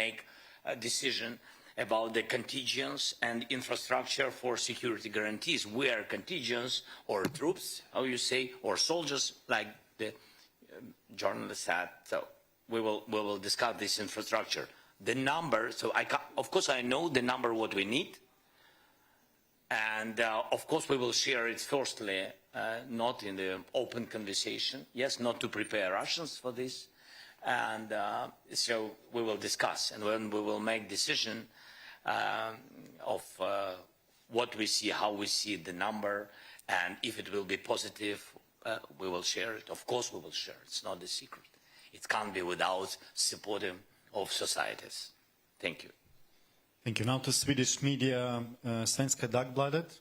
make a decision about the contingents and infrastructure for security guarantees, where contingents or troops, how you say, or soldiers, like the journalist said. So we will discuss this infrastructure. The number, so of course I know the number what we need, and of course we will share it firstly, not in the open conversation, yes, not to prepare Russians for this, and so we will discuss, and when we will make decision of what we see, how we see the number, and if it will be positive, we will share it. Of course we will share it. It's not a secret. It can't be without supporting of societies. Thank you. Thank you. Now to Swedish media, Svenska Dagbladet.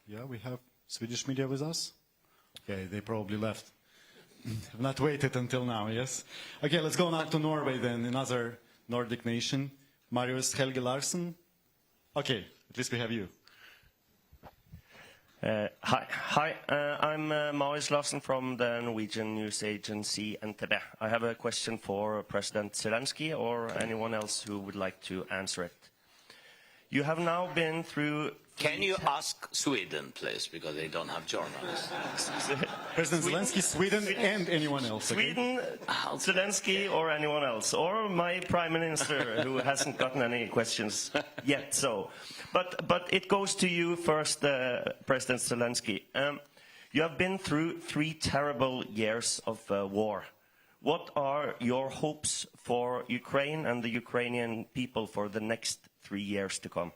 Yeah, we have Swedish media with us. Okay, they probably left. Have not waited until now, yes? Okay, let's go now to Norway then, another Nordic nation. Marius Helge Larsen. Okay, at least we have you. Hi. I'm Marius Larsen from the Norwegian news agency NTB. I have a question for President Zelensky or anyone else who would like to answer it. You have now been through... Can you ask Sweden, please, because they don't have journalists. President Zelensky, Sweden, and anyone else. Okay? Sweden, Zelensky, or anyone else, or my Prime Minister, who hasn't gotten any questions yet. So, but it goes to you first, President Zelensky. You have been through 3 terrible years of war. What are your hopes for Ukraine and the Ukrainian people for the next 3 years to come?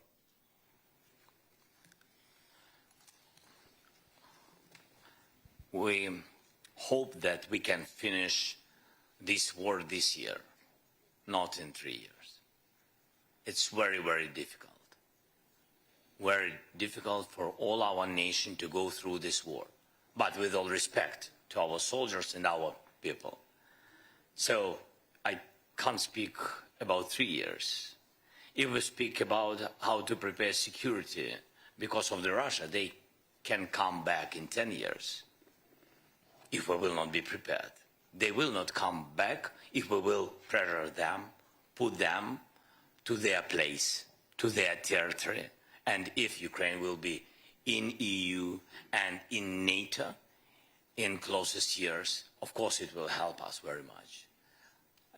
We hope that we can finish this war this year, not in 3 years. It's very, very difficult. Very difficult for all our nation to go through this war, but with all respect to our soldiers and our people. So I can't speak about 3 years. If we speak about how to prepare security because of the Russia, they can come back in 10 years. If we will not be prepared. They will not come back if we will pressure them, put them to their place, to their territory. And if Ukraine will be in EU and in NATO in closest years, of course it will help us very much.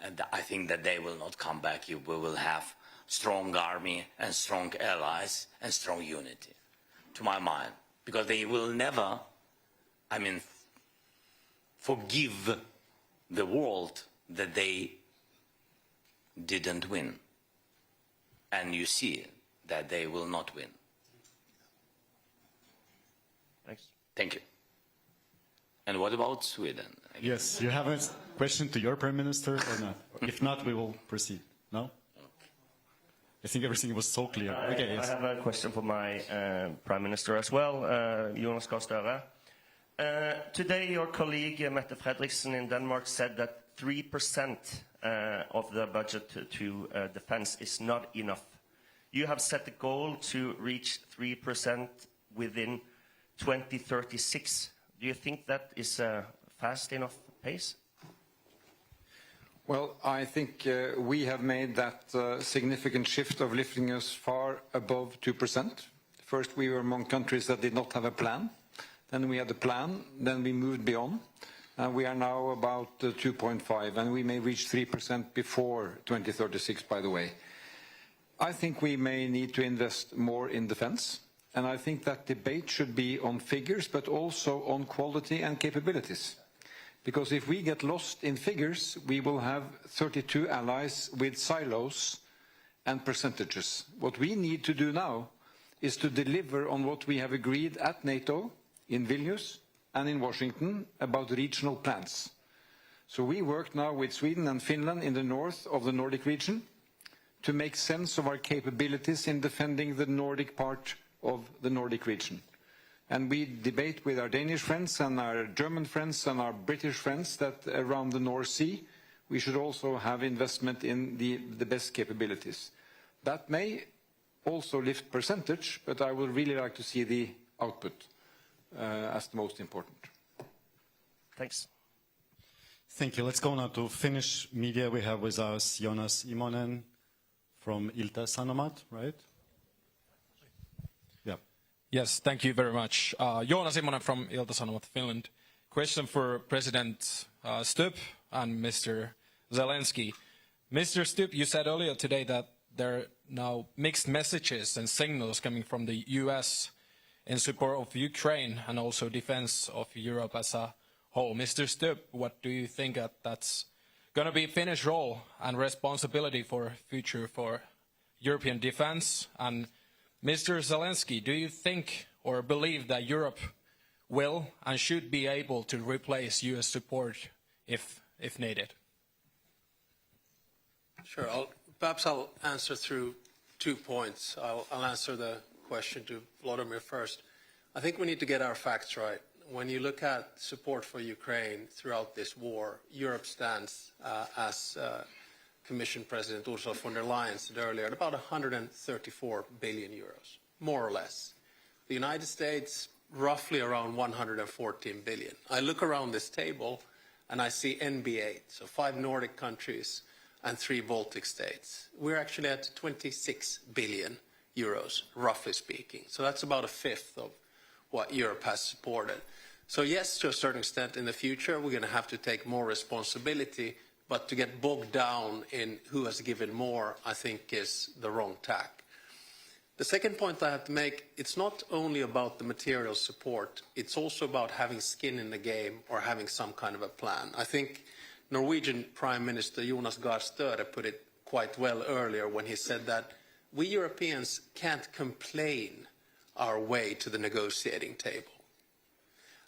And I think that they will not come back if we will have strong army and strong allies and strong unity, to my mind. Because they will never, forgive the world that they didn't win. And you see that they will not win. Thanks. Thank you. And what about Sweden? Yes, you have a question to your Prime Minister or not? If not, we will proceed. No? I think everything was so clear. Okay, yes. I have a question for my Prime Minister as well, Jonas Gahr Støre. Today, your colleague Mette Frederiksen in Denmark said that 3% of the budget to defense is not enough. You have set the goal to reach 3% within 2036. Do you think that is a fast enough pace? Well, I think we have made that significant shift of lifting us far above 2%. First, we were among countries that did not have a plan. Then we had a plan, then we moved beyond. We are now about 2.5, and we may reach 3% before 2036, by the way. I think we may need to invest more in defense, and I think that debate should be on figures, but also on quality and capabilities. Because if we get lost in figures, we will have 32 allies with silos and percentages. What we need to do now is to deliver on what we have agreed at NATO, in Vilnius and in Washington, about regional plans. So we work now with Sweden and Finland in the north of the Nordic region to make sense of our capabilities in defending the Nordic part of the Nordic region. And we debate with our Danish friends and our German friends and our British friends that around the North Sea we should also have investment in the best capabilities. That may also lift percentage, but I would really like to see the output as the most important. Thanks. Thank you. Let's go now to Finnish media. We have with us Joonas Immonen from Ilta-Sanomat, right? Yeah. Yes, thank you very much. Joonas Immonen from Ilta-Sanomat, Finland. Question for President Stubb and Mr. Zelensky. Mr. Stubb, you said earlier today that there are now mixed messages and signals coming from the US in support of Ukraine and also defense of Europe as a whole. Mr. Stubb, what do you think that's going to be Finnish role and responsibility for future for European defense? And Mr. Zelensky, do you think or believe that Europe will and should be able to replace US support if needed? Sure. Perhaps I'll answer through 2 points. I'll answer the question to Vladimir first. I think we need to get our facts right. When you look at support for Ukraine throughout this war, Europe stands, as Commission President Ursula von der Leyen said earlier, at about 134 billion euros, more or less. The United States, roughly around 114 billion. I look around this table and I see NB8, so 5 Nordic countries and 3 Baltic states. We're actually at 26 billion euros, roughly speaking. So that's about a fifth of what Europe has supported. So yes, to a certain extent in the future, we're going to have to take more responsibility, but to get bogged down in who has given more, I think is the wrong tack. The second point I have to make, it's not only about the material support, it's also about having skin in the game or having some kind of a plan. I think Norwegian Prime Minister Jonas Gahr Støre put it quite well earlier when he said that we Europeans can't complain our way to the negotiating table.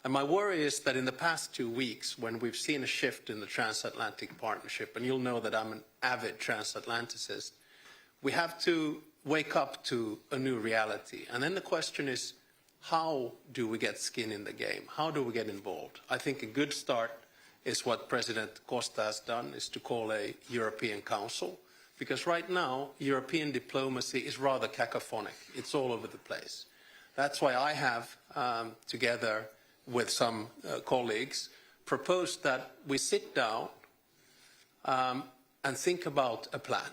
And my worry is that in the past 2 weeks, when we've seen a shift in the transatlantic partnership, and you'll know that I'm an avid transatlanticist, we have to wake up to a new reality. And then the question is, how do we get skin in the game? How do we get involved? I think a good start is what President Costa has done, is to call a European Council. Because right now, European diplomacy is rather cacophonic. It's all over the place. That's why I have, together with some colleagues, proposed that we sit down and think about a plan.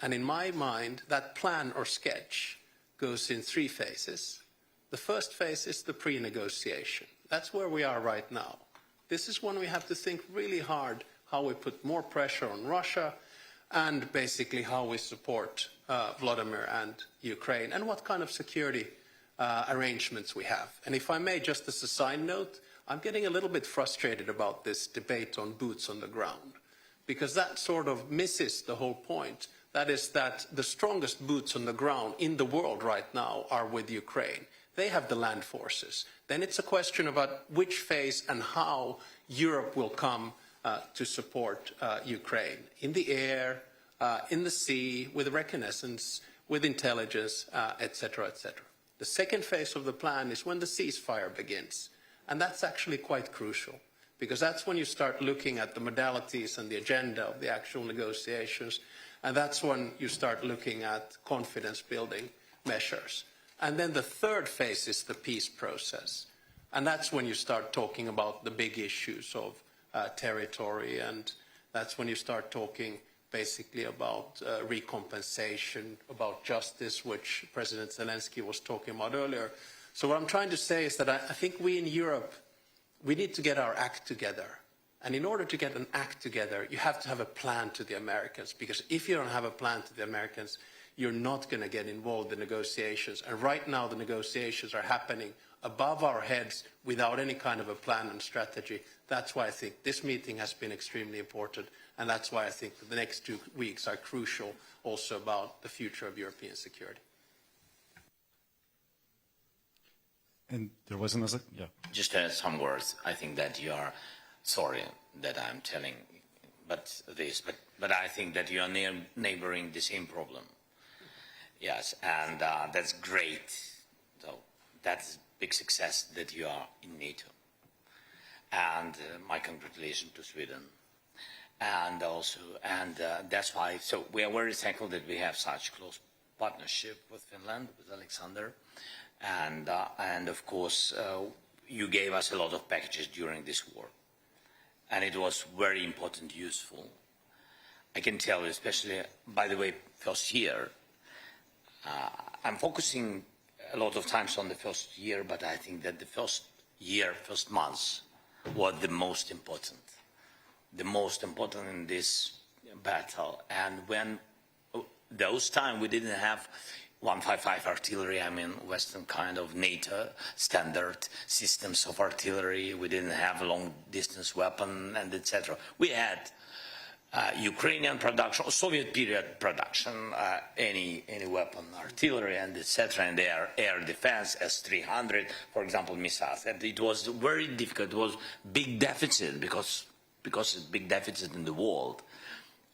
And in my mind, that plan or sketch goes in 3 phases. The first phase is the pre-negotiation. That's where we are right now. This is when we have to think really hard how we put more pressure on Russia and basically how we support Vladimir and Ukraine and what kind of security arrangements we have. And if I may, just as a side note, I'm getting a little bit frustrated about this debate on boots on the ground, because that sort of misses the whole point. That is that the strongest boots on the ground in the world right now are with Ukraine. They have the land forces. Then it's a question about which phase and how Europe will come to support Ukraine. In the air, in the sea, with reconnaissance, with intelligence, etc., etc. The second phase of the plan is when the ceasefire begins. And that's actually quite crucial, because that's when you start looking at the modalities and the agenda of the actual negotiations. And that's when you start looking at confidence-building measures. And then the third phase is the peace process. And that's when you start talking about the big issues of territory, and that's when you start talking basically about recompensation, about justice, which President Zelensky was talking about earlier. So what I'm trying to say is that I think we in Europe, we need to get our act together. And in order to get an act together, you have to have a plan to the Americans, because if you don't have a plan to the Americans, you're not going to get involved in negotiations. And right now the negotiations are happening above our heads without any kind of a plan and strategy. That's why I think this meeting has been extremely important, and that's why I think that the next 2 weeks are crucial also about the future of European security. And there was another, yeah. Just to add some words, I think that you are sorry that I'm telling but I think that you are neighboring the same problem. Yes, and that's great. So that's a big success that you are in NATO. And my congratulations to Sweden. And also, that's why, so we are very thankful that we have such close partnership with Finland, with Alexander. And of course, you gave us a lot of packages during this war. and it was very important, useful. I can tell you, especially, by the way, first year, I'm focusing a lot of times on the first year, but I think that the first year, first months, was the most important in this battle. And when those time we didn't have 155 artillery, I mean Western kind of NATO standard systems of artillery. We didn't have long distance weapon and etc. We had Ukrainian production, Soviet period production, any weapon, artillery and etc. And their air defense, S-300, for example, missiles. And it was very difficult. It was big deficit because it's big deficit in the world.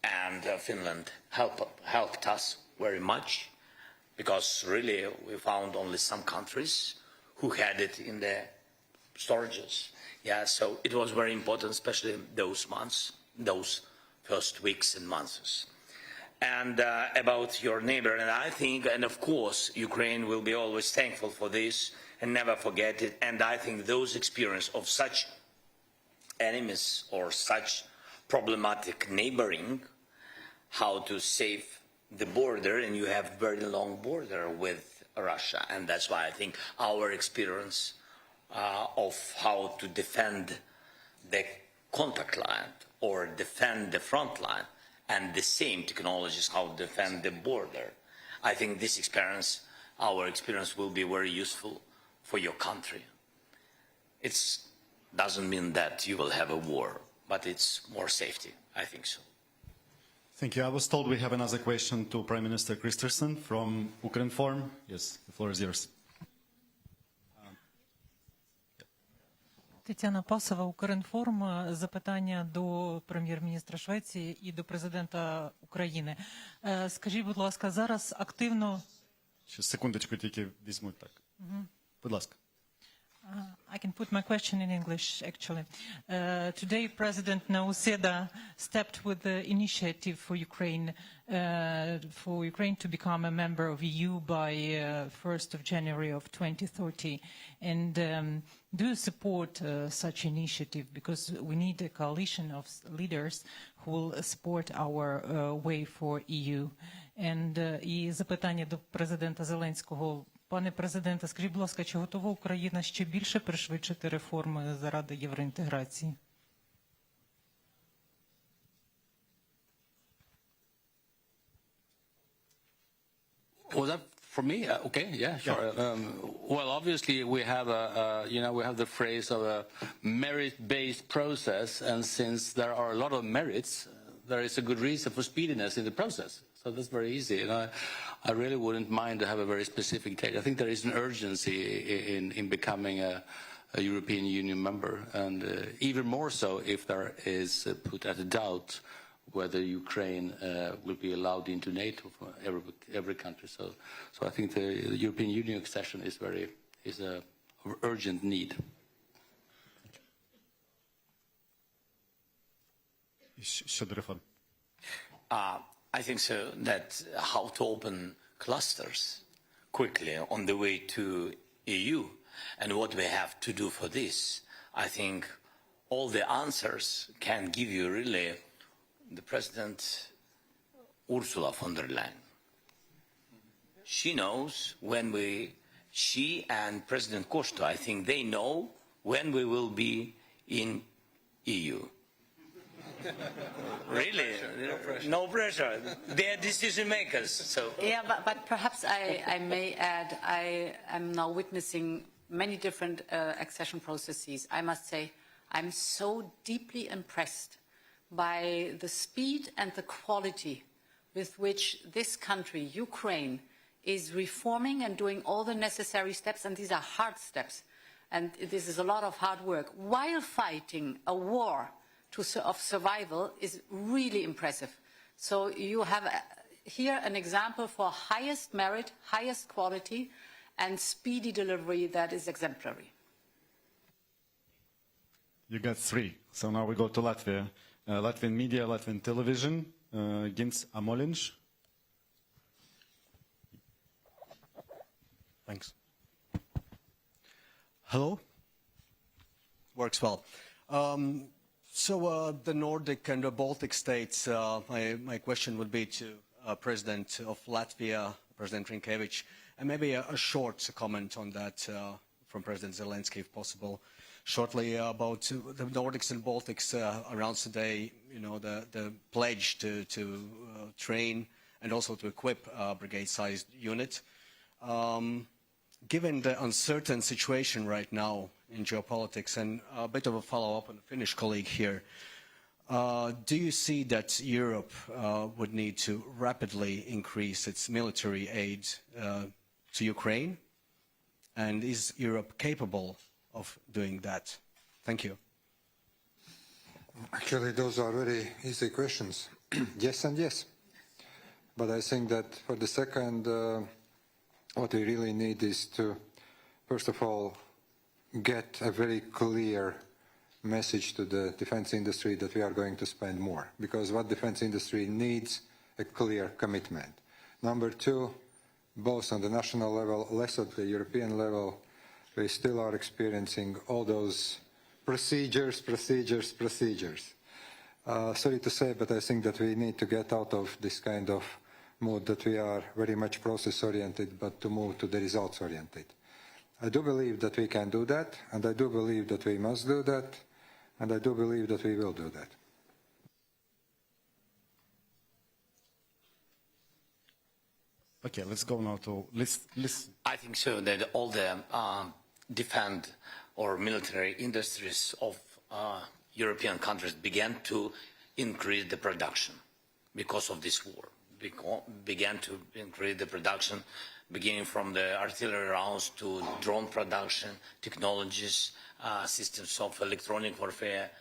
And Finland helped us very much, because really we found only some countries who had it in their storages. Yeah, so it was very important, especially those months, those first weeks and months. And about your neighbor, and I think, and of course, Ukraine will be always thankful for this and never forget it. And I think those experience of such enemies or such problematic neighboring, how to save the border, and you have very long border with Russia, and that's why I think our experience of how to defend the contact line or defend the front line, and the same technologies how to defend the border. I think this experience, our experience, will be very useful for your country. It doesn't mean that you will have a war, but it's more safety. I think so. Thank you. I was told we have another question to Prime Minister Christensen from Ukrinform. Yes, the floor is yours. Тетяна Пасова, Укрінформ. Запитання до прем'єр-міністра Швеції і до президента України. Скажіть, будь ласка, зараз активно... Ще секундочку тільки візьмуть так. Будь ласка. I can put my question in English, actually. Today, President Nauseda stepped with the initiative for Ukraine to become a member of EU by 1st of January of 2030. And do you support such initiative? Because we need a coalition of leaders who will support our way for EU. And і запитання до президента Зеленського. Пане президенте, скажіть, будь ласка, чи готова Україна ще більше пришвидшити реформи заради євроінтеграції? Was that for me? Okay, yeah, sure. Yeah. Well, obviously we have we have the phrase of a merit-based process, and since there are a lot of merits, there is a good reason for speediness in the process. So that's very easy. And I really wouldn't mind to have a very specific date. I think there is an urgency in becoming a European Union member, and even more so if there is put at doubt whether Ukraine will be allowed into NATO for every country. So I think the European Union accession is a urgent need. Щодо реформ. I think so, that how to open clusters quickly on the way to EU and what we have to do for this. I think all the answers can give you really the President Ursula von der Leyen. She knows she and President Costa, I think they know when we will be in EU. Really? No pressure. They are decision makers. So. Yeah, but perhaps I may add, I am now witnessing many different accession processes. I must say, I'm so deeply impressed by the speed and the quality with which this country, Ukraine, is reforming and doing all the necessary steps, and these are hard steps, and this is a lot of hard work, while fighting a war of survival is really impressive. So you have here an example for highest merit, highest quality, and speedy delivery that is exemplary. You got 3. So now we go to Latvia. Latvian media, Latvian television, Gins Amoliņš. Thanks. Hello? Works well. The Nordic and the Baltic states, my question would be to President of Latvia, President Rinkević, and maybe a short comment on that from President Zelensky, if possible, shortly about the Nordics and Baltics announced today, the pledge to train and also to equip a brigade-sized unit. Given the uncertain situation right now in geopolitics, and a bit of a follow-up on the Finnish colleague here, do you see that Europe would need to rapidly increase its military aid to Ukraine? And is Europe capable of doing that? Thank you. Actually, those are very easy questions. Yes and yes. But I think that for the second, what we really need is to, first of all, get a very clear message to the defense industry that we are going to spend more, because what defense industry needs a clear commitment. Number two, both on the national level, less at the European level, we still are experiencing all those procedures. Sorry to say, but I think that we need to get out of this kind of mood that we are very much process-oriented, but to move to the results-oriented. I do believe that we can do that, and I do believe that we must do that, and I do believe that we will do that. Okay, let's go now to listen. I think so that all the defense or military industries of European countries began to increase the production because of this war. Began to increase the production, beginning from the artillery rounds to drone production, technologies, systems of electronic warfare,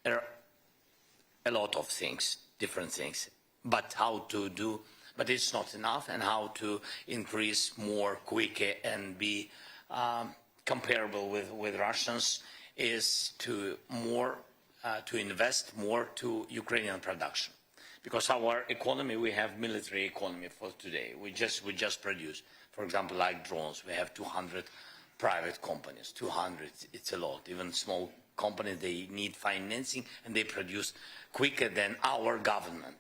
a lot of things, different things. But how to do, but it's not enough, and how to increase more quicker and be comparable with Russians is to invest more to Ukrainian production. Because our economy, we have military economy for today. We just produce, for example, like drones. We have 200 private companies. 200, it's a lot. Even small companies, they need financing, and they produce quicker than our government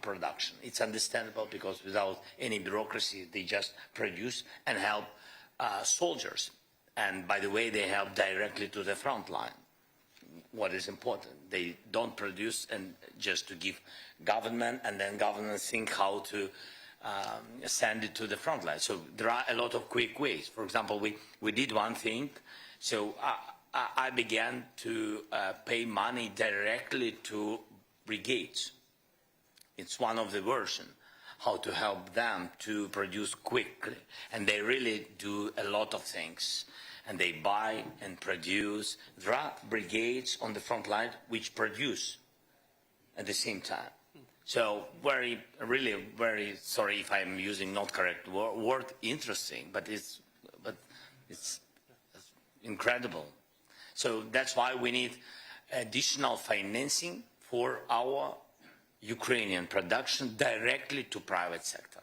production. It's understandable, because without any bureaucracy, they just produce and help soldiers. And by the way, they help directly to the front line. What is important, they don't produce and just to give government, and then government think how to send it to the front line. So there are a lot of quick ways. For example, we did one thing. So I began to pay money directly to brigades. It's one of the versions, how to help them to produce quickly. And they really do a lot of things. And they buy and produce. There are brigades on the front line which produce at the same time. So really very sorry if I'm using not correct word, interesting, but it's incredible. So that's why we need additional financing for our Ukrainian production directly to private sector.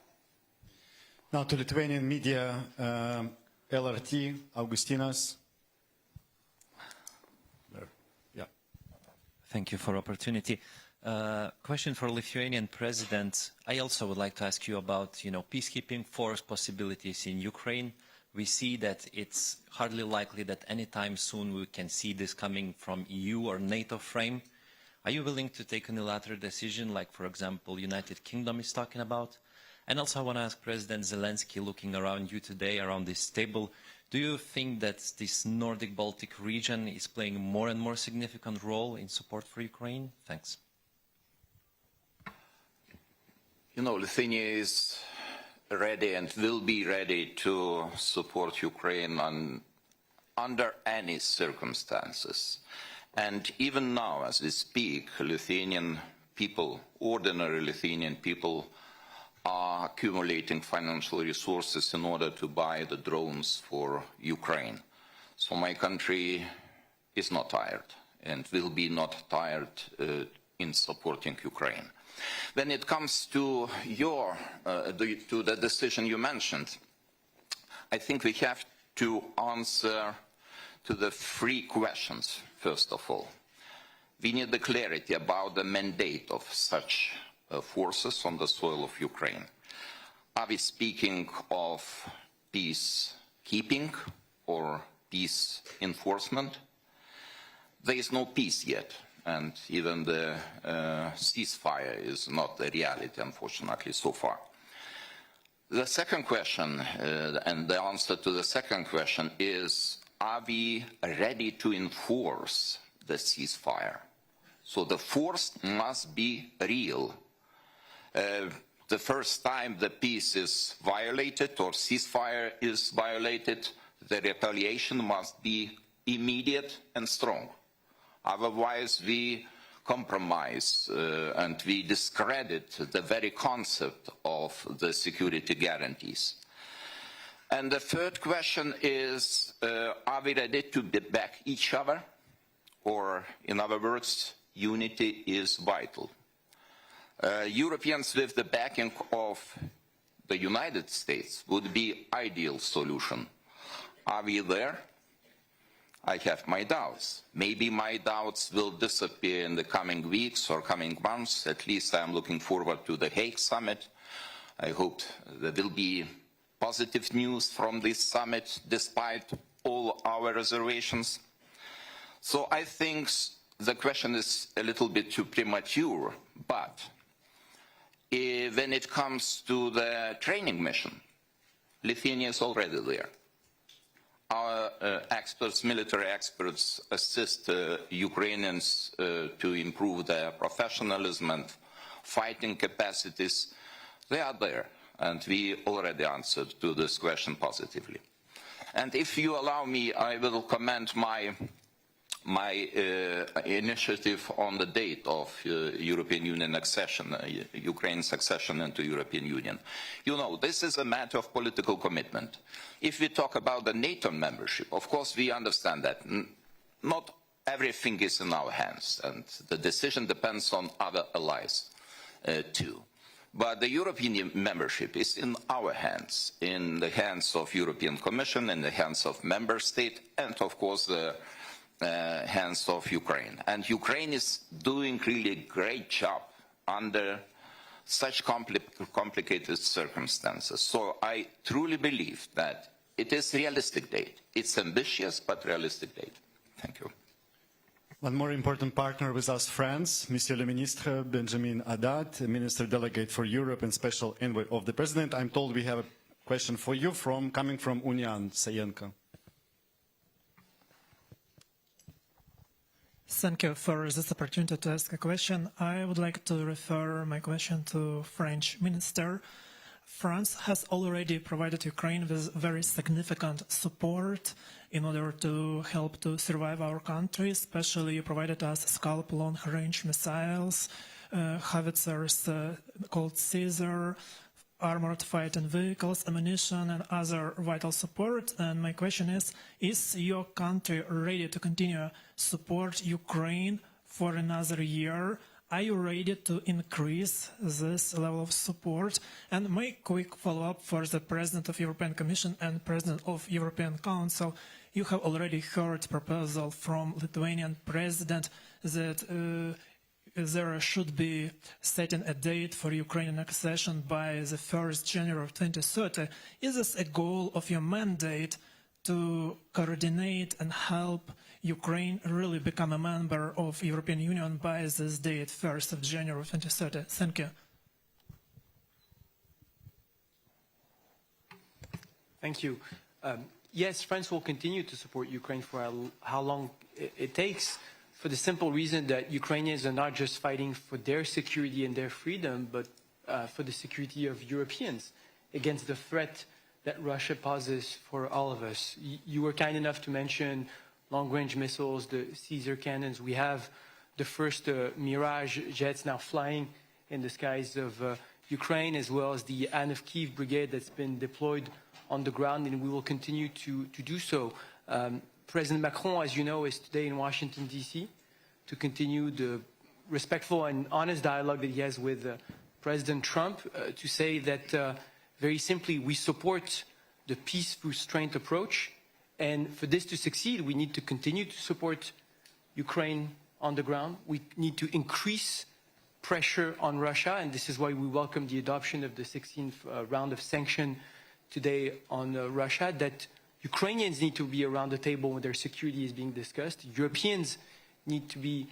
Now to Lithuanian media, LRT, Augustinas. Yeah. Thank you for opportunity. Question for Lithuanian President. I also would like to ask you about, peacekeeping force possibilities in Ukraine. We see that it's hardly likely that anytime soon we can see this coming from EU or NATO frame. Are you willing to take a unilateral decision, like, for example, United Kingdom is talking about? And also I want to ask President Zelensky, looking around you today, around this table, do you think that this Nordic-Baltic region is playing more and more significant role in support for Ukraine? Thanks. Lithuania is ready and will be ready to support Ukraine under any circumstances. And even now, as we speak, Lithuanian people, ordinary Lithuanian people, are accumulating financial resources in order to buy the drones for Ukraine. So my country is not tired and will be not tired in supporting Ukraine. When it comes to the decision you mentioned, I think we have to answer to the three questions, first of all. We need the clarity about the mandate of such forces on the soil of Ukraine. Are we speaking of peacekeeping or peace enforcement? There is no peace yet, and even the ceasefire is not a reality, unfortunately, so far. The second question, and the answer to the second question is, are we ready to enforce the ceasefire? So the force must be real. The first time the peace is violated or ceasefire is violated, the retaliation must be immediate and strong. Otherwise, we compromise and we discredit the very concept of the security guarantees. And the third question is, are we ready to back each other? Or, in other words, unity is vital. Europeans with the backing of the United States would be ideal solution. Are we there? I have my doubts. Maybe my doubts will disappear in the coming weeks or coming months. At least I'm looking forward to the Hague summit. I hope there will be positive news from this summit despite all our reservations. So I think the question is a little bit too premature, but when it comes to the training mission, Lithuania is already there. Our experts, military experts, assist Ukrainians to improve their professionalism and fighting capacities. They are there, and we already answered to this question positively. And if you allow me, I will comment my initiative on the date of European Union accession, Ukraine's accession into European Union. You know, this is a matter of political commitment. If we talk about the NATO membership, of course we understand that not everything is in our hands, and the decision depends on other allies too. But the European membership is in our hands, in the hands of European Commission, in the hands of member state, and of course the hands of Ukraine. And Ukraine is doing really a great job under such complicated circumstances. So I truly believe that it is a realistic date. It's ambitious, but realistic date. Thank you. One more important partner with us, France, Monsieur le Ministre Benjamin Haddad, Minister Delegate for Europe and Special Envoy of the President. I'm told we have a question for you coming from Union Sayenko. Thank you for this opportunity to ask a question. I would like to refer my question to French Minister. France has already provided Ukraine with very significant support in order to help to survive our country. Especially you provided us Scalp long-range missiles, howitzers called Caesar, armored fighting vehicles, ammunition, and other vital support. And my question is your country ready to continue support Ukraine for another year? Are you ready to increase this level of support? And my quick follow-up for the President of European Commission and President of European Council. You have already heard proposal from Lithuanian President that there should be setting a date for Ukrainian accession by the 1st January of 2030. Is this a goal of your mandate to coordinate and help Ukraine really become a member of European Union by this date, 1st of January 2030? Thank you. Thank you. Yes, France will continue to support Ukraine for how long it takes, for the simple reason that Ukrainians are not just fighting for their security and their freedom, but for the security of Europeans against the threat that Russia poses for all of us. You were kind enough to mention long-range missiles, the Caesar cannons. We have the first Mirage jets now flying in the skies of Ukraine, as well as the Anne of Kiev brigade that's been deployed on the ground, and we will continue to do so. President Macron, as you know, is today in Washington, D.C. to continue the respectful and honest dialogue that he has with President Trump, to say that, very simply, we support the peace through strength approach. And for this to succeed, we need to continue to support Ukraine on the ground. We need to increase pressure on Russia, and this is why we welcome the adoption of the 16th round of sanctions today on Russia, that Ukrainians need to be around the table when their security is being discussed. Europeans need to be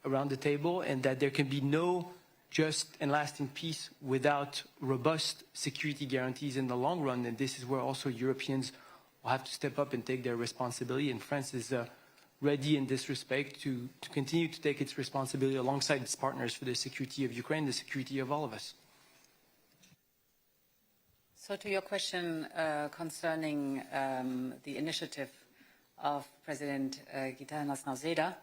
around the table, and that there can be no just and lasting peace without robust security guarantees in the long run. And this is where also Europeans will have to step up and take their responsibility. And France is ready in this respect to continue to take its responsibility alongside its partners for the security of Ukraine, the security of all of us. So to your question concerning the initiative of President Gitanas Nauseda,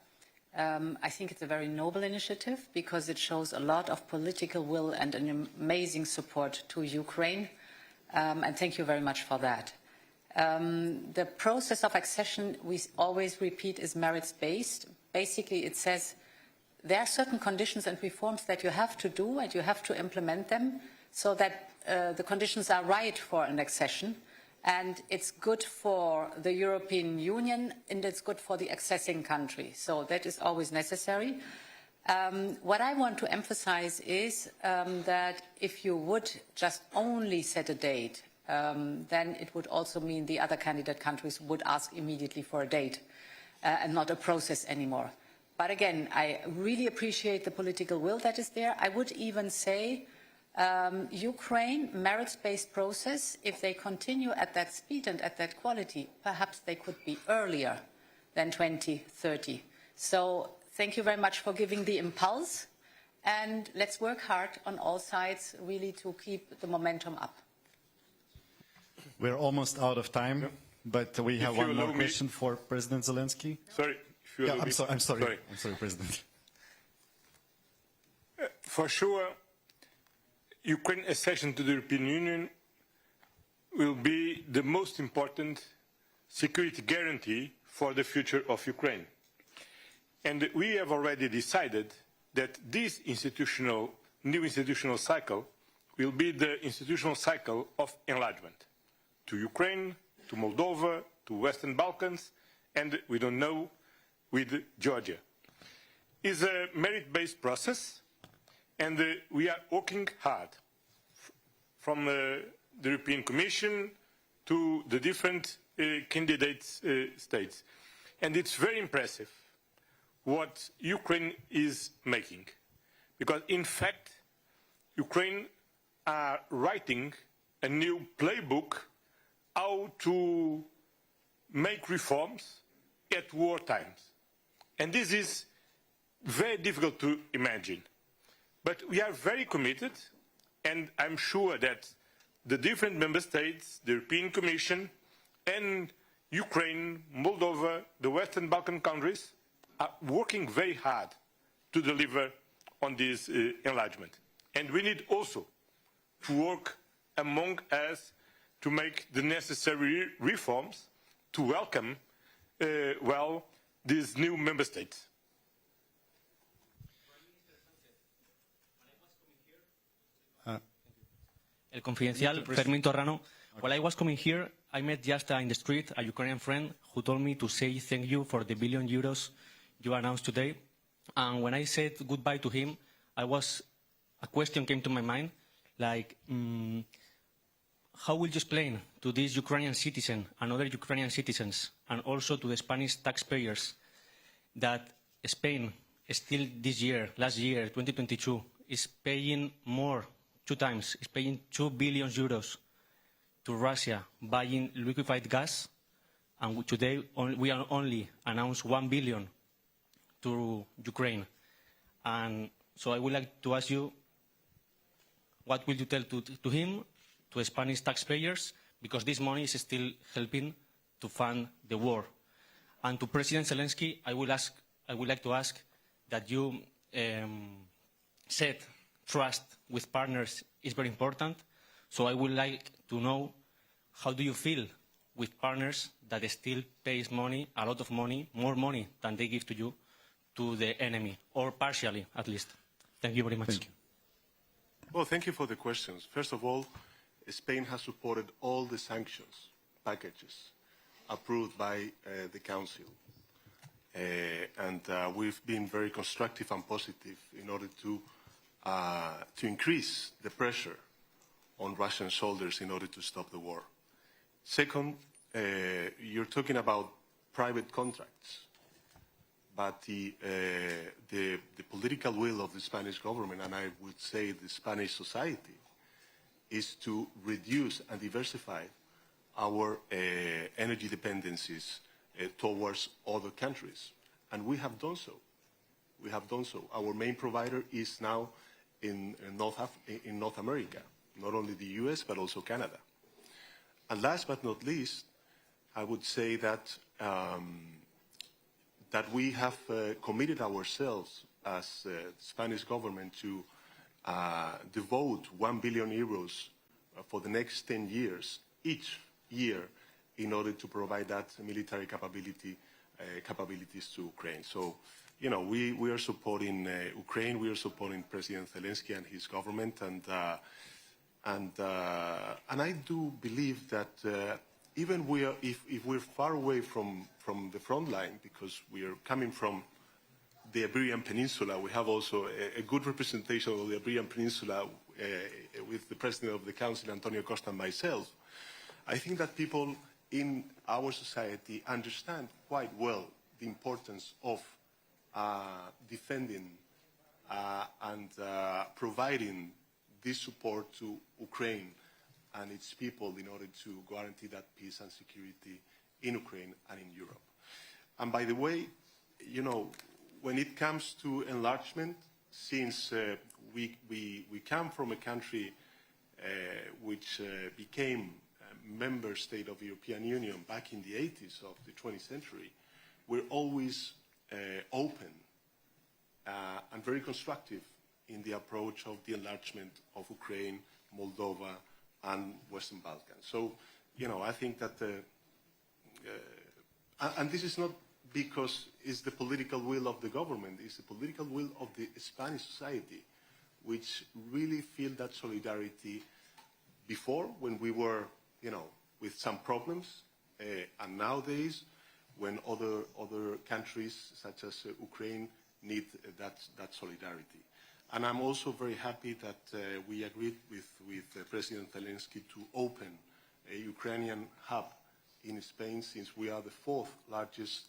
I think it's a very noble initiative because it shows a lot of political will and an amazing support to Ukraine, and thank you very much for that. The process of accession, we always repeat, is merits-based. Basically, it says there are certain conditions and reforms that you have to do and you have to implement them so that the conditions are right for an accession. And it's good for the European Union and it's good for the accessing country. So that is always necessary. What I want to emphasize is that if you would just only set a date, then it would also mean the other candidate countries would ask immediately for a date and not a process anymore. But again, I really appreciate the political will that is there. I would even say Ukraine, merits-based process, if they continue at that speed and at that quality, perhaps they could be earlier than 2030. So thank you very much for giving the impulse, and let's work hard on all sides really to keep the momentum up. We're almost out of time, but we have one more question for President Zelensky. Sorry. If you I'm sorry, President. For sure, Ukraine's accession to the European Union will be the most important security guarantee for the future of Ukraine. And we have already decided that this new institutional cycle will be the institutional cycle of enlargement to Ukraine, to Moldova, to Western Balkans, and we don't know, with Georgia. It's a merit-based process, and we are working hard from the European Commission to the different candidate states. And it's very impressive what Ukraine is making. Because in fact, Ukraine are writing a new playbook how to make reforms at war times. And this is very difficult to imagine. But we are very committed, and I'm sure that the different member states, the European Commission, and Ukraine, Moldova, the Western Balkan countries are working very hard to deliver on this enlargement. And we need also to work among us to make the necessary reforms to welcome well these new member states. El Confidencial, Fermín Torrano. While I was coming here, I met just in the street a Ukrainian friend who told me to say thank you for the €1 billion you announced today. And when I said goodbye to him, a question came to my mind, like, how will you explain to these Ukrainian citizens and other Ukrainian citizens, and also to the Spanish taxpayers, that Spain still this year, last year, 2022, is paying more, 2 times, is paying €2 billion to Russia buying liquefied gas, and today we are only announced $1 billion to Ukraine. And so I would like to ask you, what will you tell to him, to Spanish taxpayers, because this money is still helping to fund the war? And to President Zelensky, I would like to ask that you said trust with partners is very important. So I would like to know, how do you feel with partners that still pays money, a lot of money, more money than they give to you, to the enemy, or partially at least? Thank you very much. Thank you. Well, thank you for the questions. First of all, Spain has supported all the sanctions packages approved by the Council. and we've been very constructive and positive in order to increase the pressure on Russian shoulders in order to stop the war. Second, you're talking about private contracts, but the political will of the Spanish government, and I would say the Spanish society, is to reduce and diversify our energy dependencies towards other countries. And we have done so. We have done so. Our main provider is now in North America, not only the US, but also Canada. And last but not least, I would say that that we have committed ourselves as the Spanish government to devote 1 billion euros for the next 10 years, each year, in order to provide that military capabilities to Ukraine. So, you know, we are supporting Ukraine, we are supporting President Zelensky and his government, and I do believe that even if we're far away from the front line, because we are coming from the Iberian Peninsula, we have also a good representation of the Iberian Peninsula with the President of the Council, Antonio Costa, and myself. I think that people in our society understand quite well the importance of defending and providing this support to Ukraine and its people in order to guarantee that peace and security in Ukraine and in Europe. And by the way, you know, when it comes to enlargement, since we come from a country which became a member state of the European Union back in the 80s of the 20th century, we're always open and very constructive in the approach of the enlargement of Ukraine, Moldova, and Western Balkans. So, you know, I think that, and this is not because it's the political will of the government, it's the political will of the Spanish society, which really feel that solidarity before, when we were, you know, with some problems, and nowadays, when other countries, such as Ukraine, need that solidarity. And I'm also very happy that we agreed with President Zelensky to open a Ukrainian hub in Spain, since we are the fourth largest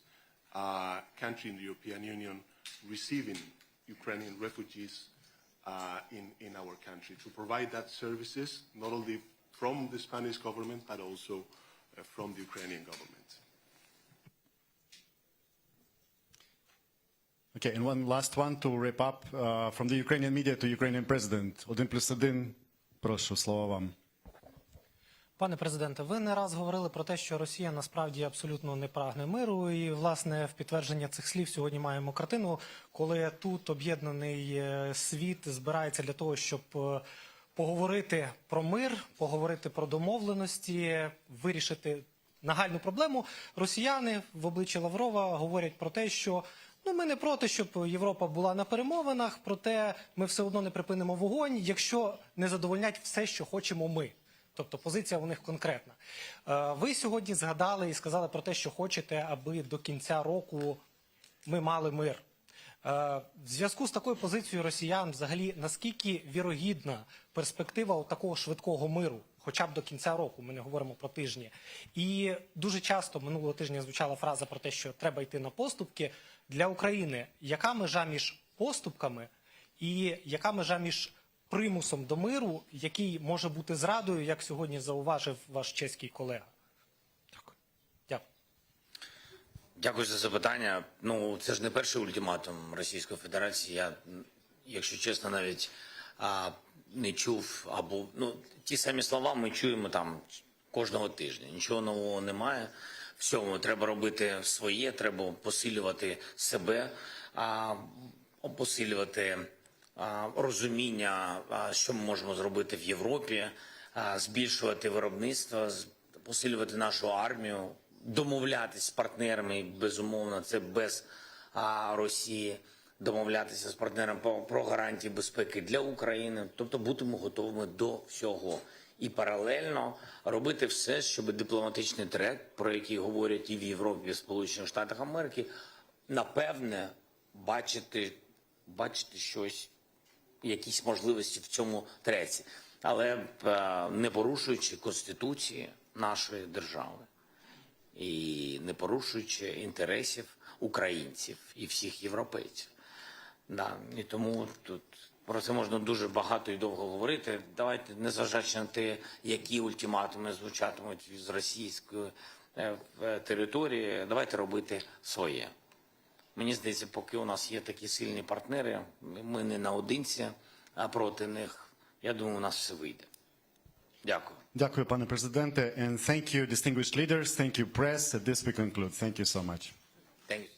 country in the European Union receiving Ukrainian refugees in our country, to provide that services not only from the Spanish government but also from the Ukrainian government. Okay, and one last one to wrap up from the Ukrainian media to Ukrainian president. 1+1, прошу, слова вам. Пане президенте, ви не раз говорили про те, що Росія насправді абсолютно не прагне миру, і, власне, в підтвердження цих слів сьогодні маємо картину, коли тут об'єднаний світ збирається для того, щоб поговорити про мир, поговорити про домовленості, вирішити нагальну проблему. Росіяни в обличчі Лаврова говорять про те, що ми не проти, щоб Європа була на перемовинах, проте ми все одно не припинимо вогонь, якщо не задовольнять все, що хочемо ми. Тобто позиція у них конкретна. Ви сьогодні згадали і сказали про те, що хочете, аби до кінця року ми мали мир. В зв'язку з такою позицією росіян, взагалі, наскільки вірогідна перспектива такого швидкого миру, хоча б до кінця року, ми не говоримо про тижні. І дуже часто минулого тижня звучала фраза про те, що треба йти на поступки. Для України яка межа між поступками і яка межа між примусом до миру, який може бути зрадою, як сьогодні зауважив ваш чеський колега? Дякую. Дякую за запитання. Ну, це ж не перший ультиматум Російської Федерації. Я, якщо чесно, навіть не чув, або, ну, ті самі слова ми чуємо там кожного тижня. Нічого нового немає. Всьому треба робити своє, треба посилювати себе, посилювати розуміння, що ми можемо зробити в Європі, збільшувати виробництво, посилювати нашу армію, домовлятися з партнерами, безумовно, це без Росії, домовлятися з партнерами про гарантії безпеки для України, тобто будемо готовими до всього. І паралельно робити все, щоб дипломатичний трек, про який говорять і в Європі, і в Сполучених Штатах Америки, напевне, бачити щось, якісь можливості в цьому треці, але не порушуючи Конституції нашої держави і не порушуючи інтересів українців і всіх європейців. Да, і тому тут про це можна дуже багато і довго говорити. Давайте, незважаючи на те, які ультиматуми звучатимуть з російської території, давайте робити своє. Мені здається, поки у нас є такі сильні партнери, ми не наодинці, а проти них, я думаю, у нас все вийде. Дякую. Дякую, пане президенте. And thank you, distinguished leaders. Thank you, press. At this we conclude. Thank you so much. Thank you.